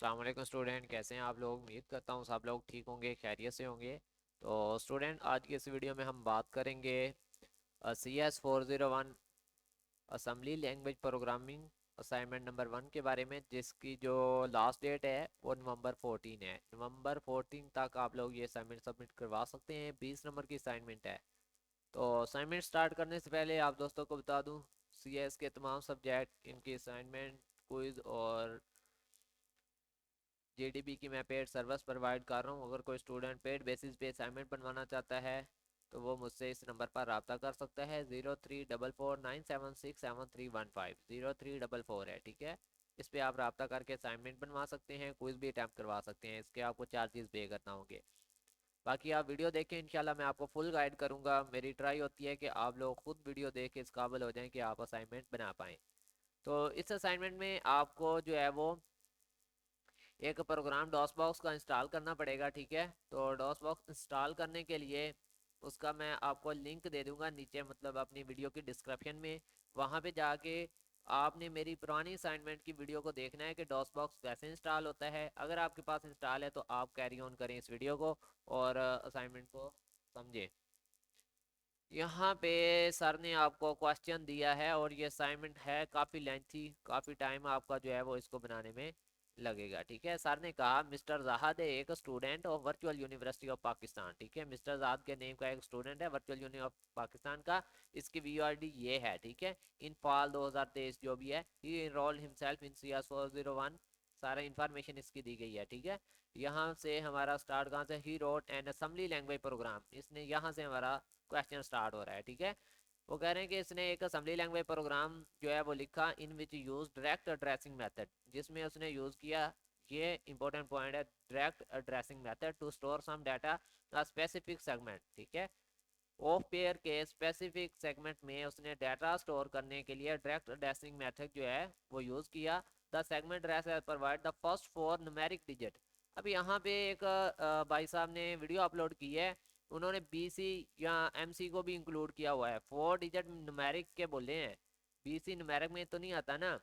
अस्सलाम वालेकुम स्टूडेंट, कैसे हैं आप लोग। उम्मीद करता हूँ सब लोग ठीक होंगे, खैरियत से होंगे। तो स्टूडेंट, आज की इस वीडियो में हम बात करेंगे CS 401 assembly language programming assignment number 1 के बारे में, जिसकी जो लास्ट डेट है वो नवंबर 14 है। नवंबर 14 तक आप लोग ये असाइनमेंट सबमिट करवा सकते हैं। 20 नंबर की असाइनमेंट है। तो असाइनमेंट स्टार्ट करने से पहले आप दोस्तों को बता दूँ, CS के तमाम सब्जेक्ट, इनकी असाइनमेंट, क्विज और JDB की मैं पेड सर्विस प्रोवाइड कर रहा हूँ। अगर कोई स्टूडेंट पेड बेसिस पे असाइनमेंट बनवाना चाहता है तो वो मुझसे इस नंबर पर रब्ता कर सकता है। 0344976731 0344 है, ठीक है। इस पे आप रब्ता करके असाइनमेंट बनवा सकते हैं, क्विज भी अटैम्प्ट करवा सकते हैं। इसके आपको चार्जेस पे करना होंगे। बाकी आप वीडियो देखें, इंशाल्लाह मैं आपको फुल गाइड करूँगा। मेरी ट्राई होती है कि आप लोग खुद वीडियो देख के इस काबिल हो जाएं कि आप असाइनमेंट बना पाएँ। तो इस असाइनमेंट में आपको जो है वो एक प्रोग्राम डॉस बॉक्स का इंस्टॉल करना पड़ेगा, ठीक है। तो डॉस बॉक्स इंस्टॉल करने के लिए उसका मैं आपको लिंक दे दूंगा नीचे, मतलब अपनी वीडियो की डिस्क्रिप्शन में। वहाँ पे जाके आपने मेरी पुरानी असाइनमेंट की वीडियो को देखना है कि डॉस बॉक्स कैसे इंस्टॉल होता है। अगर आपके पास इंस्टॉल है तो आप कैरी ऑन करें इस वीडियो को और असाइनमेंट को समझें। यहाँ पे सर ने आपको क्वेश्चन दिया है और ये असाइनमेंट है काफ़ी लेंथी, काफ़ी टाइम आपका जो है वो इसको बनाने में लगेगा, ठीक है। सर ने कहा मिस्टर जहाद है एक student of virtual university of Pakistan, ठीक है। मिस्टर जहाद के नेम का एक स्टूडेंट है वर्चुअल यूनिवर्सिटी ऑफ पाकिस्तान का। इसकी VUID ये है, ठीक है। इन फाल 2023 जो भी है, ही इनरोल हिमसेल्फ इन CS 401। सारा इंफॉर्मेशन इसकी दी गई है, ठीक है। यहाँ से हमारा स्टार्ट कहाँ से, he wrote an assembly language program, इसने यहाँ से हमारा क्वेश्चन स्टार्ट हो रहा है, ठीक है। वो कह रहे हैं कि इसने एक असेंबली लैंग्वेज प्रोग्राम जो है वो लिखा, in which use direct addressing method, जिसमें उसने यूज़ किया, ये इंपॉर्टेंट पॉइंट है, direct addressing method to store some data specific segment, ठीक है। ऑफ पेयर के स्पेसिफिक सेगमेंट में उसने डाटा स्टोर करने के लिए डायरेक्ट एड्रेसिंग मेथड जो है वो यूज़ किया। The segment address provide the first 4 numeric digit. अब यहाँ पे एक भाई साहब ने वीडियो अपलोड की है, उन्होंने BC या MC को भी इंक्लूड किया हुआ है। 4 डिजिट न्यूमेरिक के बोले हैं, BC न्यूमेरिक में तो नहीं आता ना।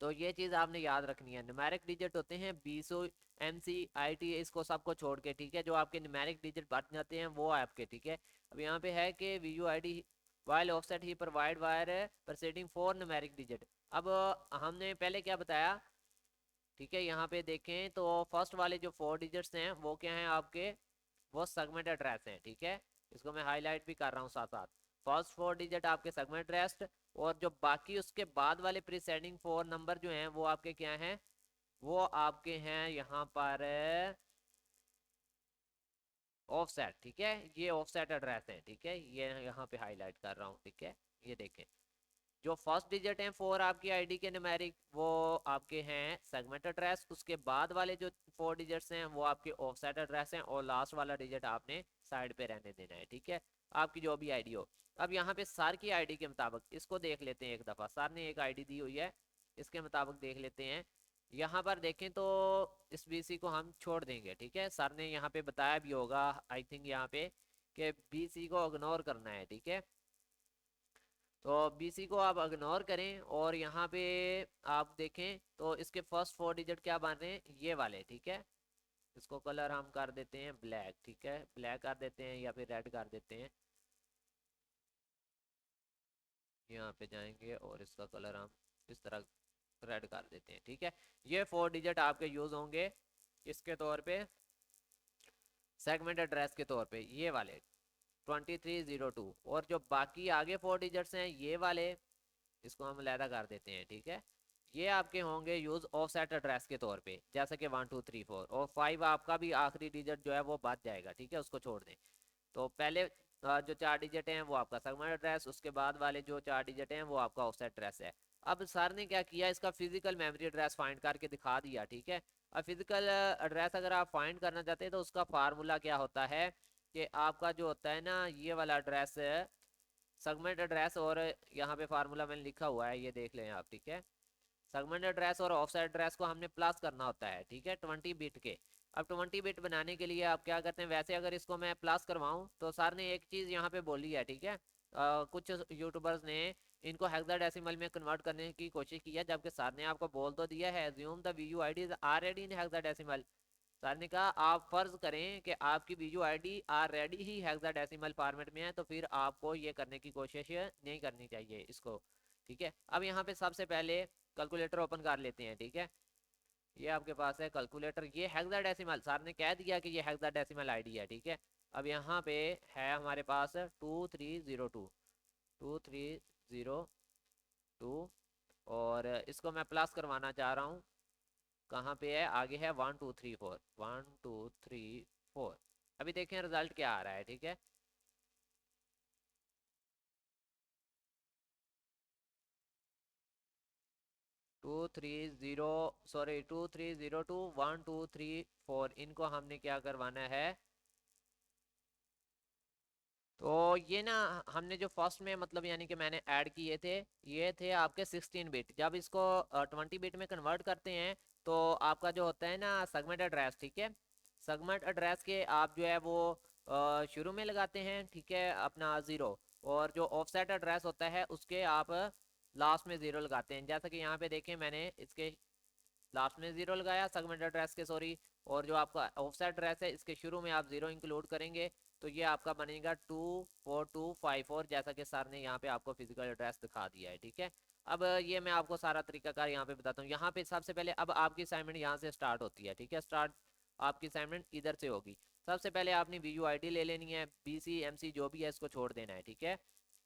तो ये चीज़ आपने याद रखनी है। न्यूमेरिक डिजिट होते हैं 20 MC IT, इसको सबको छोड़ के, ठीक है। जो आपके न्यूमेरिक डिजिट बच जाते हैं वो आपके, ठीक है। अब यहाँ पे है कि VUID वाइल ऑफसेट ही provide wire proceeding 4 numeric digit. अब हमने पहले क्या बताया, ठीक है। यहाँ पे देखें तो फर्स्ट वाले जो 4 डिजिट्स हैं वो क्या हैं आपके, वो सेगमेंट एड्रेस हैं, ठीक है। इसको मैं हाईलाइट भी कर रहा हूँ साथ साथ। फर्स्ट 4 डिजिट आपके सेगमेंट एड्रेस, और जो बाकी उसके बाद वाले प्रीसेडिंग 4 नंबर जो हैं वो आपके क्या हैं, वो आपके हैं यहाँ पर ऑफसेट, ठीक है। ये ऑफसेट एड्रेस है, ठीक है। ये यहाँ पे हाईलाइट कर रहा हूँ, ठीक है। ये देखें, जो फर्स्ट डिजिट हैं 4 आपकी आईडी के न्यूमेरिक, वो आपके हैं सेगमेंट एड्रेस। उसके बाद वाले जो 4 डिजिट्स हैं वो आपके ऑफसेट एड्रेस हैं, और लास्ट वाला डिजिट आपने साइड पे रहने देना है, ठीक है। आपकी जो भी आईडी हो। अब यहाँ पे सर की आईडी के मुताबिक इसको देख लेते हैं एक दफ़ा। सर ने एक आईडी दी हुई है, इसके मुताबिक देख लेते हैं। यहाँ पर देखें तो इस BC को हम छोड़ देंगे, ठीक है। सर ने यहाँ पे बताया भी होगा आई थिंक यहाँ पे, कि BC को इग्नोर करना है, ठीक है। तो BC को आप इग्नोर करें, और यहाँ पे आप देखें तो इसके फर्स्ट 4 डिजिट क्या बन रहे हैं, ये वाले, ठीक है। इसको कलर हम कर देते हैं ब्लैक, ठीक है। ब्लैक कर देते हैं या फिर रेड कर देते हैं। यहाँ पे जाएंगे और इसका कलर हम इस तरह रेड कर देते हैं, ठीक है। ये 4 डिजिट आपके यूज होंगे इसके तौर पे, सेगमेंट एड्रेस के तौर पे, ये वाले 2302। और जो बाकी आगे 4 डिजिट्स हैं ये वाले, इसको हम लैदा कर देते हैं, ठीक है। ये आपके होंगे यूज ऑफसेट एड्रेस के तौर पे, जैसे कि 1234, और 5 आपका भी आखिरी डिजिट जो है वो बच जाएगा, ठीक है। उसको छोड़ दें। तो पहले जो 4 डिजिट हैं वो आपका सेगमेंट एड्रेस, उसके बाद वाले जो 4 डिजिट हैं वो आपका ऑफसेट एड्रेस है। अब सर ने क्या किया, इसका फिजिकल मेमोरी एड्रेस फाइंड करके दिखा दिया, ठीक है। अब फिजिकल एड्रेस अगर आप फाइंड करना चाहते हैं तो उसका फार्मूला क्या होता है, कि आपका जो होता है ना ये वाला एड्रेस, सेगमेंट एड्रेस, और यहाँ पे फार्मूला मैंने लिखा हुआ है, ये देख लें आप, ठीक है। सेगमेंट एड्रेस और ऑफसेट एड्रेस को हमने प्लस करना होता है, ठीक है, 20 बिट के। अब 20 बिट बनाने के लिए आप क्या करते हैं, वैसे अगर इसको मैं प्लस करवाऊँ तो सर ने एक चीज़ यहाँ पे बोली है, ठीक है। कुछ यूट्यूबर्स ने इनको हेक्साडेसिमल में कन्वर्ट करने की कोशिश की है, जबकि सर ने आपको बोल तो दिया है assume the Vu ID is already in hexadecimal. Sir ने कहा आप फर्ज करें कि आपकी वीयू आईडी ऑलरेडी ही हेक्साडेसिमल फॉर्मेट में है, तो फिर आपको ये करने की कोशिश नहीं करनी चाहिए इसको। ठीक है, अब यहाँ पे सबसे पहले कैलकुलेटर ओपन कर लेते हैं। ठीक है, ये आपके पास है कैलकुलेटर, ये हेक्साडेसिमल सर ने कह दिया कि ये हेक्साडेसिमल आईडी है। ठीक है, अब यहाँ पे है हमारे पास 2302 2302, और इसको मैं प्लस करवाना चाह रहा हूँ। कहाँ पे है, आगे है 1234 1234। अभी देखें रिजल्ट क्या आ रहा है। ठीक है, 230 सॉरी 2302 1234, इनको हमने क्या करवाना है। तो ये ना हमने जो फर्स्ट में मतलब यानी कि मैंने ऐड किए थे, ये थे आपके 16 बिट। जब इसको 20 बिट में कन्वर्ट करते हैं तो आपका जो होता है ना सेगमेंट एड्रेस, ठीक है, सेगमेंट एड्रेस के आप जो है वो शुरू में लगाते हैं, ठीक है, अपना 0, और जो ऑफसेट एड्रेस होता है उसके आप लास्ट में 0 लगाते हैं। जैसा कि यहाँ पे देखें मैंने इसके लास्ट में 0 लगाया सेगमेंट एड्रेस के, सॉरी, और जो आपका ऑफसेट एड्रेस है इसके शुरू में आप 0 इंक्लूड करेंगे, तो ये आपका बनेगा 24254, जैसा कि सर ने यहाँ पे आपको फिजिकल एड्रेस दिखा दिया है। ठीक है, अब ये मैं आपको सारा तरीकाकार यहाँ पे बताता हूँ। यहाँ पे सबसे पहले अब आपकी असाइनमेंट यहाँ से स्टार्ट होती है। ठीक है, स्टार्ट आपकी असाइनमेंट इधर से होगी। सबसे पहले आपने वी यू आई डी ले लेनी है, बी सी एम सी जो भी है इसको छोड़ देना है। ठीक है,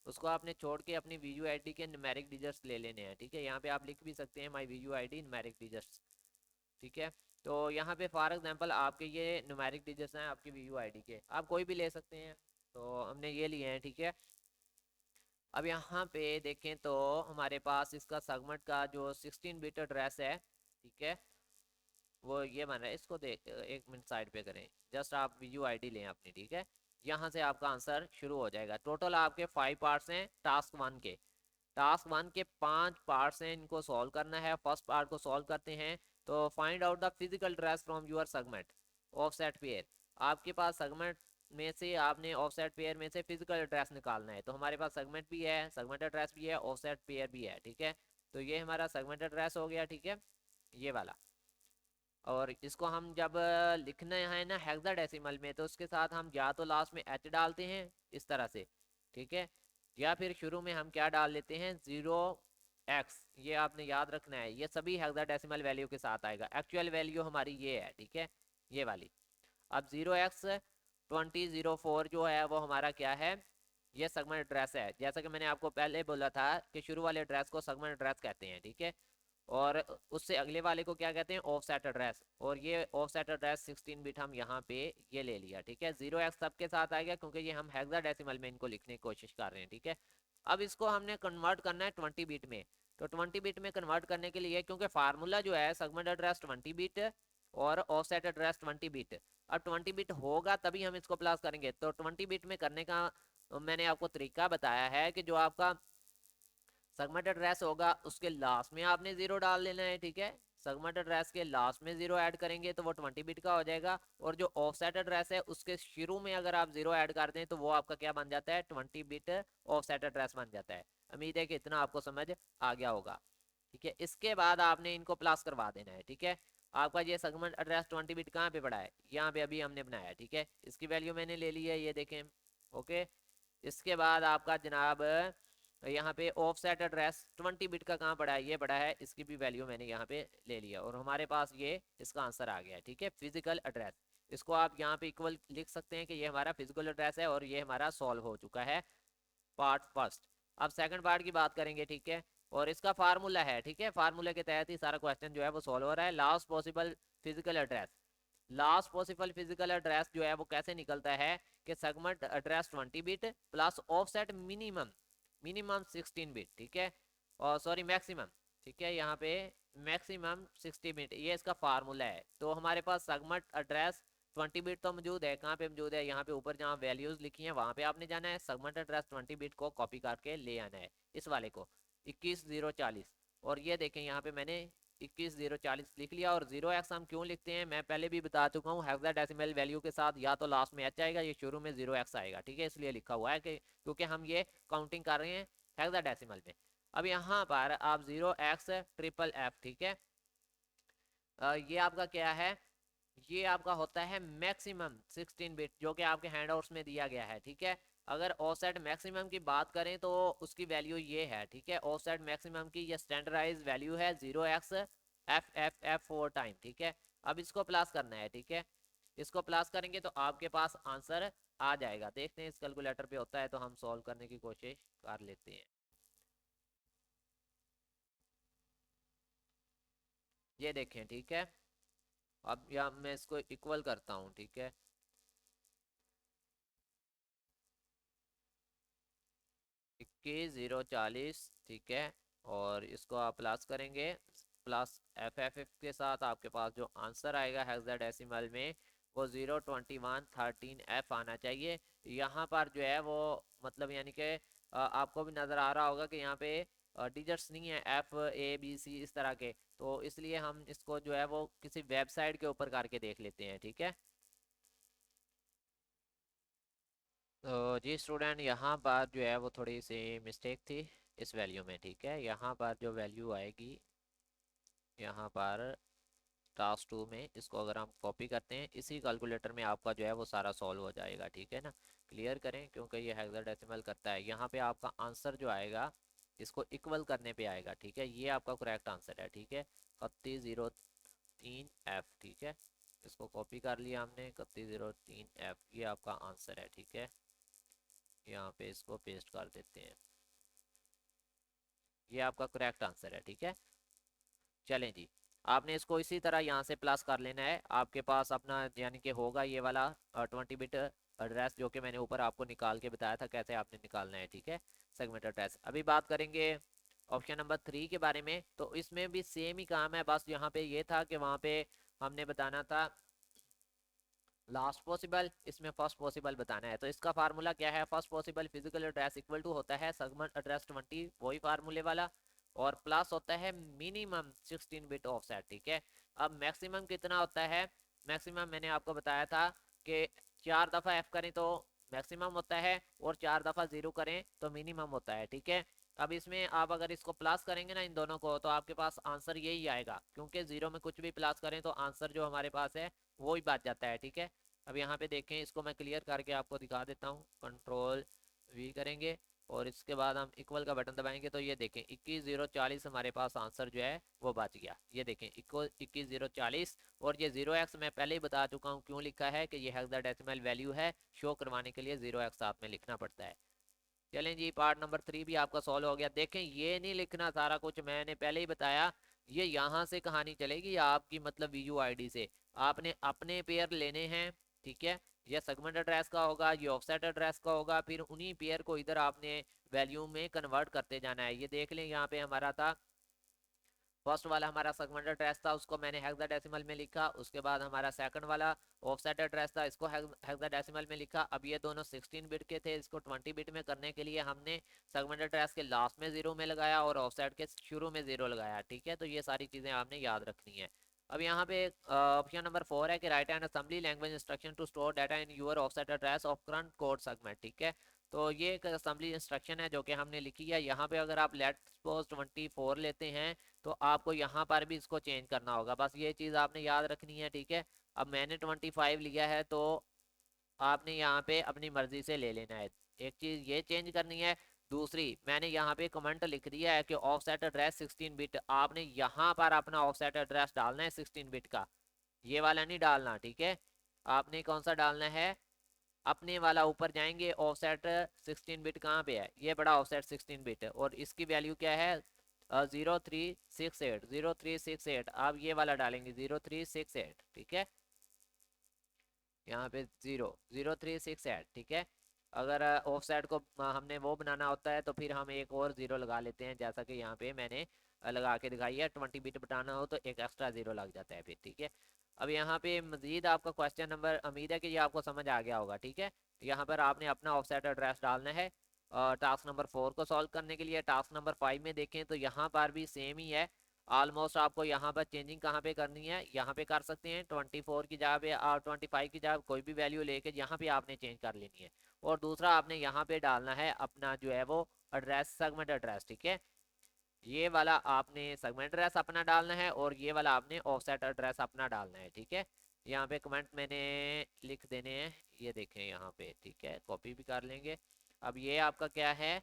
उसको आपने छोड़ के अपनी वी यू आई डी के न्यूमेरिक डिजिट्स ले लेने हैं। ठीक है, यहाँ पे आप लिख भी सकते हैं my V U I D numeric digits. ठीक है, तो यहाँ पे फॉर एग्जांपल आपके ये न्यूमेरिक डिजिट्स हैं आपकी वी यू आई डी के, आप कोई भी ले सकते हैं, तो हमने ये लिए हैं। ठीक है, अब यहाँ पे देखें तो हमारे पास इसका सेगमेंट का जो 16 बिट एड्रेस है, ठीक है, वो ये बन रहा है। इसको देख एक मिनट साइड पे करें, जस्ट आप वीयू आईडी लें अपनी। ठीक है, यहाँ से आपका आंसर शुरू हो जाएगा। टोटल आपके 5 पार्ट्स हैं टास्क 1 के। टास्क 1 के 5 पार्ट्स हैं, इनको सॉल्व करना है। फर्स्ट पार्ट को सॉल्व करते हैं, तो find out the physical address from your segment offset pair. आपके पास सेगमेंट में से आपने ऑफसेट पेयर में से फिजिकल एड्रेस निकालना है। तो हमारे पास सेगमेंट भी है, सेगमेंट एड्रेस भी है, ऑफसेट पेयर भी है। ठीक है, तो ये हमारा सेगमेंट एड्रेस हो गया। ठीक है, ये वाला, और इसको हम जब लिखना है ना हेक्साडेसिमल में, तो उसके साथ हम या तो लास्ट में एच डालते हैं इस तरह से, ठीक है, या फिर शुरू में हम क्या डाल लेते हैं 0x। ये आपने याद रखना है, ये सभी हेक्साडेसिमल वैल्यू के साथ आएगा। एक्चुअल वैल्यू हमारी ये है। ठीक है, ये वाली। अब 0x2004 जो है वो हमारा क्या है, ये सेगमेंट एड्रेस है। जैसा कि मैंने आपको पहले बोला था कि शुरू वाले एड्रेस को सेगमेंट एड्रेस कहते हैं। ठीक है, और उससे अगले वाले को क्या कहते हैं, ऑफसेट एड्रेस, और ये ऑफसेट एड्रेस 16 बिट हम यहाँ पे ये ले लिया। ठीक है, 0x सबके साथ आएगा क्योंकि ये हम हेक्साडेसिमल में इनको लिखने की कोशिश कर रहे हैं। ठीक है, अब इसको हमने कन्वर्ट करना है 20 बिट में। तो 20 बिट में कन्वर्ट करने के लिए, क्योंकि फार्मूला जो है सेगमेंट एड्रेस 20 बिट और ऑफसेट एड्रेस 20 बिट, अब 20 बिट होगा तभी हम इसको प्लस करेंगे। तो 20 बिट में करने का मैंने आपको तरीका बताया है कि जो आपका सेगमेंट एड्रेस होगा उसके लास्ट में आपने 0 डाल देना है। ठीक है, सेगमेंट एड्रेस के लास्ट में 0 ऐड करेंगे तो वो 20 बिट का हो जाएगा, और जो ऑफसेट एड्रेस है उसके शुरू में अगर आप 0 ऐड कर दें तो वो आपका क्या बन जाता है, 20 बिट ऑफसेट एड्रेस बन जाता है। उम्मीद है कि इतना आपको समझ आ गया होगा। ठीक है, इसके बाद आपने इनको प्लस करवा देना है। ठीक है, आपका ये सेगमेंट एड्रेस 20 बिट कहाँ पे पड़ा है, यहाँ पे अभी हमने बनाया। ठीक है, इसकी वैल्यू मैंने ले ली है, ये देखें। ओके, इसके बाद आपका जनाब यहाँ पे ऑफसेट एड्रेस 20 बिट का कहाँ पड़ा है, ये पड़ा है, इसकी भी वैल्यू मैंने यहाँ पे ले लिया, और हमारे पास ये इसका आंसर आ गया है। ठीक है, फिजिकल एड्रेस, इसको आप यहाँ पे इक्वल लिख सकते हैं कि ये हमारा फिजिकल एड्रेस है, और ये हमारा सॉल्व हो चुका है पार्ट फर्स्ट। अब सेकंड पार्ट की बात करेंगे। ठीक है, और इसका फार्मूला है। ठीक है, फार्मूला के तहत ही सारा क्वेश्चन जो है वो सॉल्व हो रहा है। Last possible physical address, last possible physical address जो है वो कैसे निकलता है कि segment address 20 bit plus offset minimum minimum 16 bit. ठीक है, और सॉरी मैक्सिमम, ठीक है, यहाँ पे मैक्सिमम 60 बिट, ये इसका फार्मूला है। तो हमारे पास सेगमेंट एड्रेस 20 बिट तो मौजूद है, कहाँ पे मौजूद है, यहाँ पे ऊपर जहाँ वैल्यूज लिखी हैं वहाँ पे आपने जाना है, सेगमेंट एड्रेस 20 बिट को कॉपी करके ले आना है, इस वाले को 21040। और ये देखें यहाँ पे मैंने 21040 लिख लिया। और 0x हम क्यों लिखते हैं मैं पहले भी बता चुका हूँ, हेक्साडेसिमल वैल्यू के साथ या तो लास्ट में h आएगा, ये शुरू में 0x आएगा। ठीक है, इसलिए लिखा हुआ है कि क्योंकि हम ये काउंटिंग कर रहे हैं हेक्साडेसिमल में। अब यहाँ पर आप 0x FFF, ठीक है, ये आपका क्या है, ये आपका होता है मैक्सिमम 16 बिट जो कि आपके हैंडआउट्स में दिया गया है, ठीक है। अगर ऑफसेट मैक्सिमम की बात करें तो उसकी वैल्यू ये है, ठीक है, ऑफसेट मैक्सिमम की ये स्टैंडर्डाइज वैल्यू है 0x FFF4 टाइम, ठीक है। अब इसको प्लस करना है, ठीक है, इसको प्लस करेंगे तो आपके पास आंसर आ जाएगा। देखते हैं इस कैलकुलेटर पे होता है तो हम सॉल्व करने की कोशिश कर लेते हैं। ये देखें, ठीक है, अब यहाँ मैं इसको इक्वल करता हूँ, ठीक है, 21,040, ठीक है, और इसको आप प्लस करेंगे, प्लस FFF के साथ आपके पास जो आंसर आएगा हेक्साडेसिमल में वो 02113F आना चाहिए। यहाँ पर जो है वो मतलब यानी कि आपको भी नज़र आ रहा होगा कि यहाँ पे डिजिट्स नहीं है FABC इस तरह के, तो इसलिए हम इसको जो है वो किसी वेबसाइट के ऊपर करके देख लेते हैं, ठीक है। तो जी स्टूडेंट, यहाँ पर जो है वो थोड़ी सी मिस्टेक थी इस वैल्यू में, ठीक है। यहाँ पर जो वैल्यू आएगी यहाँ पर टास्क 2 में, इसको अगर हम कॉपी करते हैं इसी कैलकुलेटर में आपका जो है वो सारा सॉल्व हो जाएगा, ठीक है ना। क्लियर करें क्योंकि ये हेक्साडेसिमल करता है। यहाँ पे आपका आंसर जो आएगा इसको इक्वल करने पे आएगा, ठीक है, ये आपका करेक्ट आंसर है, ठीक है, 3103F, ठीक है। इसको कॉपी कर लिया हमने, 3103F ये आपका आंसर है, ठीक है। यहाँ पे इसको पेस्ट कर देते हैं, ये आपका करेक्ट आंसर है, ठीक है। चलें जी, आपने इसको इसी तरह यहाँ से प्लस कर लेना है। आपके पास अपना यानी कि होगा ये वाला 20 बिट एड्रेस जो कि मैंने ऊपर आपको निकाल के बताया था कैसे आपने निकालना है, ठीक है, सेगमेंट एड्रेस। अभी बात करेंगे ऑप्शन नंबर 3 के बारे में। तो इसमें भी सेम ही काम है, बस यहाँ पे ये था कि वहाँ पे हमने बताना था लास्ट पॉसिबल, इसमें फर्स्ट पॉसिबल बताना है। तो इसका फार्मूला क्या है, first possible physical address equal to होता है सेगमेंट एड्रेस 20, वही फार्मूले वाला, और प्लस होता है मिनिमम 16 बिट ऑफसेट, ठीक है। अब मैक्सिमम कितना होता है, मैक्सिमम मैंने आपको बताया था कि 4 दफ़ा एफ करें तो मैक्सिमम होता है और 4 दफ़ा जीरो करें तो मिनिमम होता है, ठीक है। अब इसमें आप अगर इसको प्लस करेंगे ना इन दोनों को तो आपके पास आंसर यही आएगा, क्योंकि जीरो में कुछ भी प्लस करें तो आंसर जो हमारे पास है वो ही बच जाता है, ठीक है। अब यहाँ पे देखें, इसको मैं क्लियर करके आपको दिखा देता हूँ, कंट्रोल V करेंगे और इसके बाद हम इक्वल का बटन दबाएंगे तो ये देखें 21,040 हमारे पास आंसर जो है वो बच गया। ये देखें इक्वल 21,040, और ये 0x मैं पहले ही बता चुका हूँ क्यों लिखा है कि ये हेक्साडेसिमल वैल्यू है, शो करवाने के लिए 0x साथ में लिखना पड़ता है। चलें जी, पार्ट नंबर 3 भी आपका सॉल्व हो गया। देखें ये नहीं लिखना सारा कुछ, मैंने पहले ही बताया, ये यहाँ से कहानी चलेगी आपकी, मतलब VUID से आपने अपने पेयर लेने हैं, ठीक है। ये सेगमेंट एड्रेस का होगा, ये ऑफसेट एड्रेस का होगा, फिर उन्हीं पेयर को इधर आपने वैल्यू में कन्वर्ट करते जाना है। ये देख लें यहाँ पे हमारा था फर्स्ट वाला हमारा सेगमेंट एड्रेस था, उसको मैंने हेक्साडेसिमल में लिखा। उसके बाद हमारा सेकंड वाला ऑफसेट एड्रेस था, इसको हेक्साडेसिमल में लिखा। अब ये दोनों 16 बिट के थे, इसको 20 बिट में करने के लिए हमने सेगमेंट एड्रेस के लास्ट में जीरो में लगाया और ऑफसेट के शुरू में जीरो लगाया, ठीक है। तो ये सारी चीज़ें आपने याद रखनी है। अब यहाँ पे ऑप्शन नंबर 4 है कि write an assembly language instruction to store data in your offset address of current code segment, ठीक है। तो ये एक असेंबली इंस्ट्रक्शन है जो कि हमने लिखी है। यहाँ पे अगर आप लेट्स सपोज 24 लेते हैं तो आपको यहाँ पर भी इसको चेंज करना होगा, बस ये चीज़ आपने याद रखनी है, ठीक है। अब मैंने 25 लिया है तो आपने यहाँ पे अपनी मर्जी से ले लेना है। एक चीज़ ये चेंज करनी है। दूसरी, मैंने यहाँ पे कमेंट लिख दिया है कि ऑफसेट एड्रेस 16 बिट, आपने यहाँ पर अपना ऑफसेट एड्रेस डालना है 16 बिट का, ये वाला नहीं डालना, ठीक है। आपने कौन सा डालना है, अपने वाला ऊपर जाएंगे, ऑफसेट 16 बिट कहाँ पे है, ये बड़ा ऑफसेट 16 बिट, और इसकी वैल्यू क्या है 0368 आप ये वाला डालेंगे 0368, ठीक है। यहाँ पे 0368, ठीक है। अगर ऑफसेट को हमने वो बनाना होता है तो फिर हम एक और ज़ीरो लगा लेते हैं, जैसा कि यहाँ पे मैंने लगा के दिखाई है। 20 बिट बनाना हो तो एक एक्स्ट्रा ज़ीरो लग जाता है फिर, ठीक है। अब यहाँ पे मजीद आपका क्वेश्चन नंबर, उम्मीद है कि ये आपको समझ आ गया होगा, ठीक है। यहाँ पर आपने अपना ऑफसेट एड्रेस डालना है टास्क नंबर 4 को सॉल्व करने के लिए। टास्क नंबर 5 में देखें तो यहाँ पर भी सेम ही है, ऑलमोस्ट आपको यहाँ पर चेंजिंग कहाँ पे करनी है, यहाँ पे कर सकते हैं 24 की जगह पे और 25 की जगह कोई भी वैल्यू लेके यहाँ पे आपने चेंज कर लेनी है। और दूसरा आपने यहाँ पे डालना है अपना जो है वो एड्रेस, सेगमेंट एड्रेस, ठीक है। ये वाला आपने सेगमेंट एड्रेस अपना डालना है और ये वाला आपने ऑफसेट एड्रेस अपना डालना है, ठीक है। यहाँ पे कमेंट मैंने लिख देने हैं, ये देखें यहाँ पे, ठीक है, कॉपी भी कर लेंगे। अब ये आपका क्या है,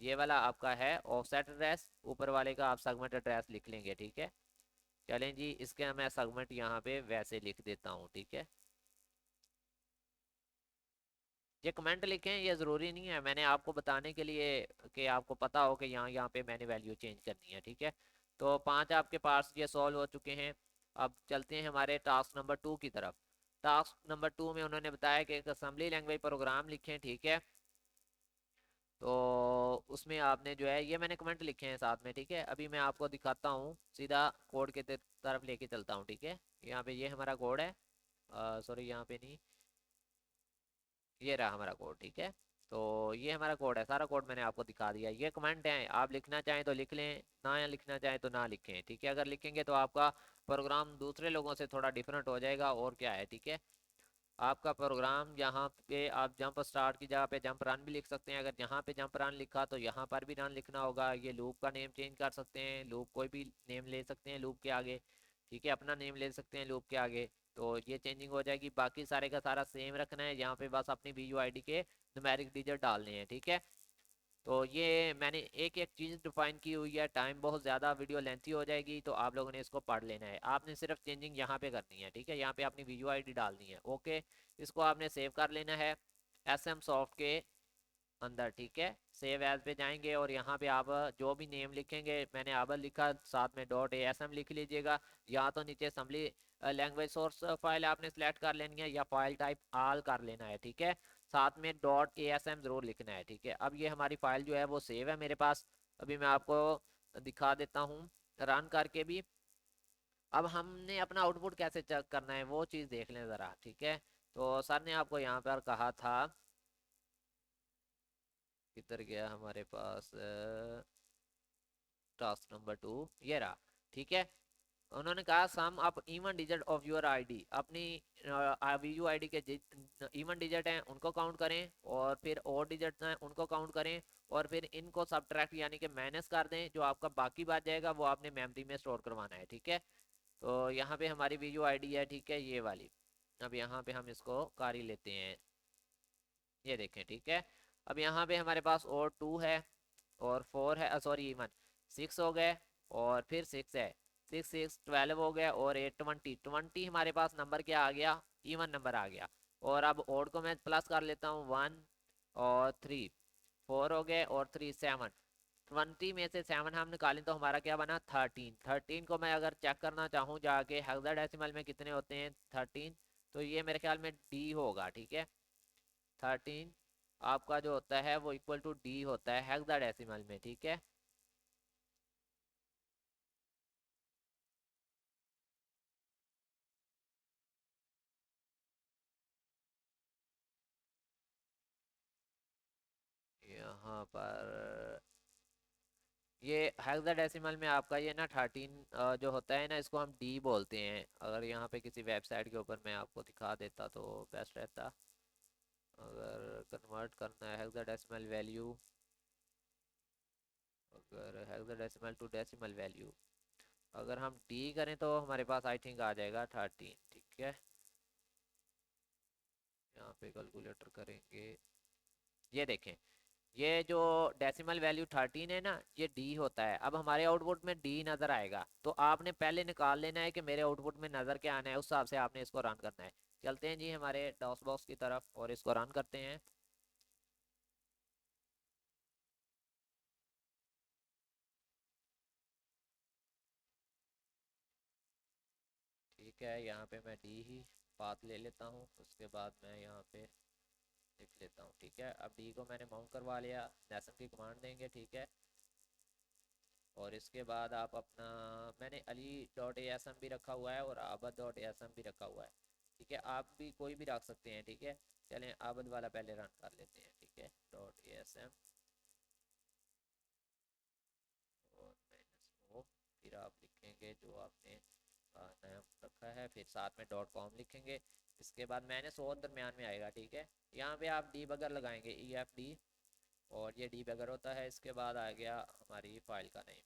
ये वाला आपका है ऑफसेट एड्रेस, ऊपर वाले का आप सेगमेंट एड्रेस लिख लेंगे, ठीक है। चलें जी, इसके मैं सेगमेंट यहाँ पे वैसे लिख देता हूँ, ठीक है। ये कमेंट लिखें, ये ज़रूरी नहीं है, मैंने आपको बताने के लिए कि आपको पता हो कि यहाँ पे मैंने वैल्यू चेंज करनी है, ठीक है। तो 5 आपके पास ये सॉल्व हो चुके हैं। अब चलते हैं हमारे टास्क नंबर 2 की तरफ। टास्क नंबर 2 में उन्होंने बताया कि एक असेंबली लैंग्वेज प्रोग्राम लिखें, ठीक है। तो उसमें आपने जो है, ये मैंने कमेंट लिखे हैं साथ में, ठीक है। अभी मैं आपको दिखाता हूँ, सीधा कोड के तरफ लेके चलता हूँ, ठीक है। यहाँ पे ये हमारा कोड है, सॉरी यहाँ पे नहीं, ये रहा हमारा कोड, ठीक है। तो ये हमारा कोड है, सारा कोड मैंने आपको दिखा दिया। ये कमेंट है, आप लिखना चाहें तो लिख लें, ना या लिखना चाहें तो ना लिखें, ठीक है। अगर लिखेंगे तो आपका प्रोग्राम दूसरे लोगों से थोड़ा डिफरेंट हो जाएगा, और क्या है, ठीक है। आपका प्रोग्राम यहाँ पे आप जंप स्टार्ट की जगह पे जंप रन भी लिख सकते हैं। अगर यहाँ पे जंप रन लिखा तो यहाँ पर भी रन लिखना होगा। ये लूप का नेम चेंज कर सकते हैं, लूप कोई भी नेम ले सकते हैं लूप के आगे, ठीक है, अपना नेम ले सकते हैं लूप के आगे। तो ये चेंजिंग हो जाएगी, बाकी सारे का सारा सेम रखना है। यहाँ पे बस अपनी वी यू आई डी के न्यूमेरिक डिजिट डालने हैं, ठीक है। तो ये मैंने एक एक चीज़ डिफाइन की हुई है, टाइम बहुत ज़्यादा वीडियो लेंथी हो जाएगी, तो आप लोगों ने इसको पढ़ लेना है। आपने सिर्फ चेंजिंग यहाँ पे करनी है, ठीक है। यहाँ पे अपनी वी यू आई डी डालनी है, ओके। इसको आपने सेव कर लेना है एस एम सॉफ्ट के अंदर, ठीक है। सेव एज पे जाएंगे और यहाँ पे आप जो भी नेम लिखेंगे, मैंने आबर लिखा, साथ में डॉट ए एस एम लिख लीजिएगा। या तो नीचे असम्बली लैंग्वेज सोर्स फाइल आपने सेलेक्ट कर लेनी है, या फाइल टाइप आल कर लेना है, ठीक है। साथ में डॉट ए एस एम ज़रूर लिखना है, ठीक है। अब ये हमारी फाइल जो है वो सेव है मेरे पास। अभी मैं आपको दिखा देता हूँ रन करके भी। अब हमने अपना आउटपुट कैसे चेक करना है वो चीज़ देख लें ज़रा, ठीक है। तो सर ने आपको यहाँ पर कहा था, किधर गया हमारे पास टास्क नंबर 2, ये रहा, ठीक है। उन्होंने कहा sum up even digit of your ID, अपनी वीयू आईडी के इवन डिजिट हैं उनको काउंट करें, और फिर और डिजिट हैं उनको काउंट करें, और फिर इनको सब्ट्रैक्ट यानी कि माइनस कर दें। जो आपका बाकी बच जाएगा वो आपने मेमोरी में स्टोर करवाना है, ठीक है। तो यहाँ पे हमारी वीयू आईडी है, ठीक है, ये वाली। अब यहाँ पे हम इसको कर ही लेते हैं, ये देखें, ठीक है। अब यहाँ पे हमारे पास और 2 है और 4 है, सॉरी इवन 6 हो गए, और फिर 6 है, 6 6 12 हो गया, और 8 20 20 हमारे पास नंबर क्या आ गया, इवन नंबर आ गया। और अब ओड को मैं प्लस कर लेता हूँ, 1 और 3, 4 हो गए, और 3 7। 20 में से 7 हम निकालें तो हमारा क्या बना, 13। 13 को मैं अगर चेक करना चाहूँ जाके हेक्साडेसिमल में कितने होते हैं 13, तो ये मेरे ख्याल में डी होगा, ठीक है। 13 आपका जो होता है वो इक्वल टू डी होता है हेक्साडेसिमल में, ठीक है। यहाँ पर ये हेक्साडेसिमल में आपका ये ना 13 जो होता है ना, इसको हम डी बोलते हैं। अगर यहाँ पे किसी वेबसाइट के ऊपर मैं आपको दिखा देता तो बेस्ट रहता। अगर कन्वर्ट करना है हेक्साडेसिमल वैल्यू, अगर हेक्साडेसिमल टू डेसिमल वैल्यू अगर हम डी करें तो हमारे पास आई थिंक आ जाएगा 13, ठीक है। यहाँ पे कैलकुलेटर करेंगे, ये देखें, ये जो डेसिमल वैल्यू 13 है ना, ये डी होता है। अब हमारे आउटपुट में डी नज़र आएगा, तो आपने पहले निकाल लेना है कि मेरे आउटपुट में नज़र क्या आना है, उस हिसाब से आपने इसको रन करना है। चलते हैं जी हमारे डॉस बॉक्स की तरफ और इसको रन करते हैं। ठीक है, यहाँ पे मैं डी ही पाथ ले लेता हूँ, उसके बाद मैं यहाँ पे लिख लेता हूँ, ठीक है। अब डी को मैंने माउंट करवा लिया, नेशन की कमांड देंगे, ठीक है। और इसके बाद आप अपना, मैंने Ali dot A S M भी रखा हुआ है और आबद डॉट ए एस एम भी रखा हुआ है, ठीक है। आप भी कोई भी रख सकते हैं, ठीक है। चलें आबद वाला पहले रन कर लेते हैं, ठीक है, डॉट ए एस एम और माइनस ओ, फिर आप लिखेंगे जो आपने नाम रखा है, फिर साथ में .com लिखेंगे। इसके बाद -100 दरमियान में आएगा, ठीक है। यहाँ पे आप डीबगर लगाएंगे, EFD, और ये डीबगर होता है। इसके बाद आ गया हमारी फाइल का नेम,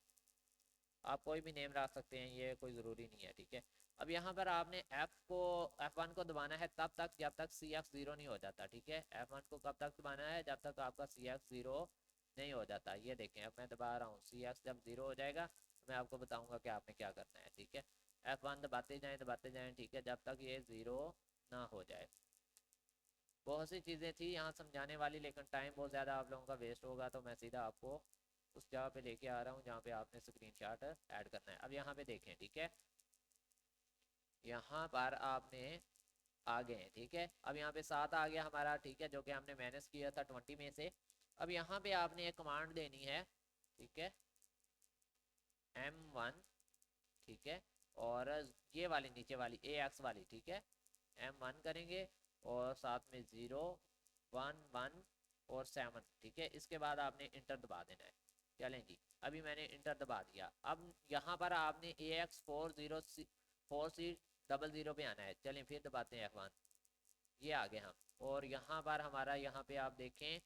आप कोई भी नेम रख सकते हैं, ये कोई ज़रूरी नहीं है, ठीक है। अब यहाँ पर आपने F1 को दबाना है तब तक जब तक CF 0 नहीं हो जाता, ठीक है। F1 को कब तक दबाना है, जब तक आपका CF 0 नहीं हो जाता। ये देखें, अब मैं दबा रहा हूँ, CF जब 0 हो जाएगा तो मैं आपको बताऊँगा कि आपने क्या करना है, ठीक है। F1 दबाते जाएँ, ठीक है, जब तक ये 0 ना हो जाए। बहुत सी चीज़ें थी यहाँ समझाने वाली, लेकिन टाइम बहुत ज़्यादा आप लोगों का वेस्ट होगा, तो मैं सीधा आपको उस जगह पे लेके आ रहा हूँ जहाँ पे आपने स्क्रीनशॉट ऐड करना है। अब यहाँ पे देखें, ठीक है, यहाँ पर आपने आ गए हैं, ठीक है। अब यहाँ पे 7 आ गया हमारा, ठीक है, जो कि हमने मैनेज किया था 20 में से। अब यहाँ पे आपने एक कमांड देनी है, ठीक है, M1, ठीक है, और ये वाली नीचे वाली AX वाली, ठीक है, M1 करेंगे और साथ में 0 1 1 और 7, ठीक है। इसके बाद आपने इंटर दबा देना है। चलें जी, अभी मैंने इंटर दबा दिया। अब यहाँ पर आपने AX 4C00 पे आना है। चलें फिर दबाते हैं F1, ये आगे हम, और यहाँ पर हमारा, यहाँ पे आप देखें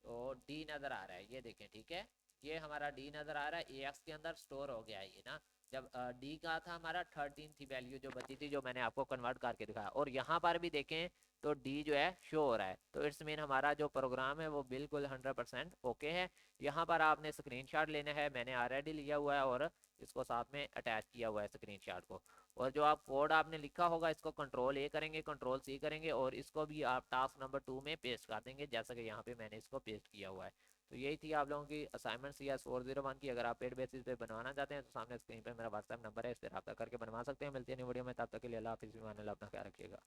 तो D नज़र आ रहा है, ये देखें, ठीक है, ये हमारा D नज़र आ रहा है, AX के अंदर स्टोर हो गया है ये ना। जब D का था हमारा 13 थी वैल्यू जो बची थी, जो मैंने आपको कन्वर्ट करके दिखाया, और यहाँ पर भी देखें तो D जो है शो हो रहा है। तो इट्स मीन हमारा जो प्रोग्राम है वो बिल्कुल 100% ओके है। यहाँ पर आपने स्क्रीनशॉट लेना है, मैंने ऑलरेडी लिया हुआ है और इसको साथ में अटैच किया हुआ है स्क्रीनशॉट को। और जो आप कोड आपने लिखा होगा इसको Ctrl+A करेंगे, Ctrl+C करेंगे, और इसको भी आप टास्क नंबर 2 में पेस्ट कर देंगे, जैसा कि यहाँ पे मैंने इसको पेस्ट किया हुआ है। तो यही थी आप लोगों की असाइनमेंट CS 401 की। अगर आप पेड बेसिस पे बनवाना चाहते हैं तो सामने स्क्रीन पे मेरा व्हाट्सएप नंबर है, इस पर रब्ता करके बनवा सकते हैं। मिलती है न्यू वीडियो में, तब तक के लिए अल्लाह हाफिज़, अपना ख्याल रखिएगा।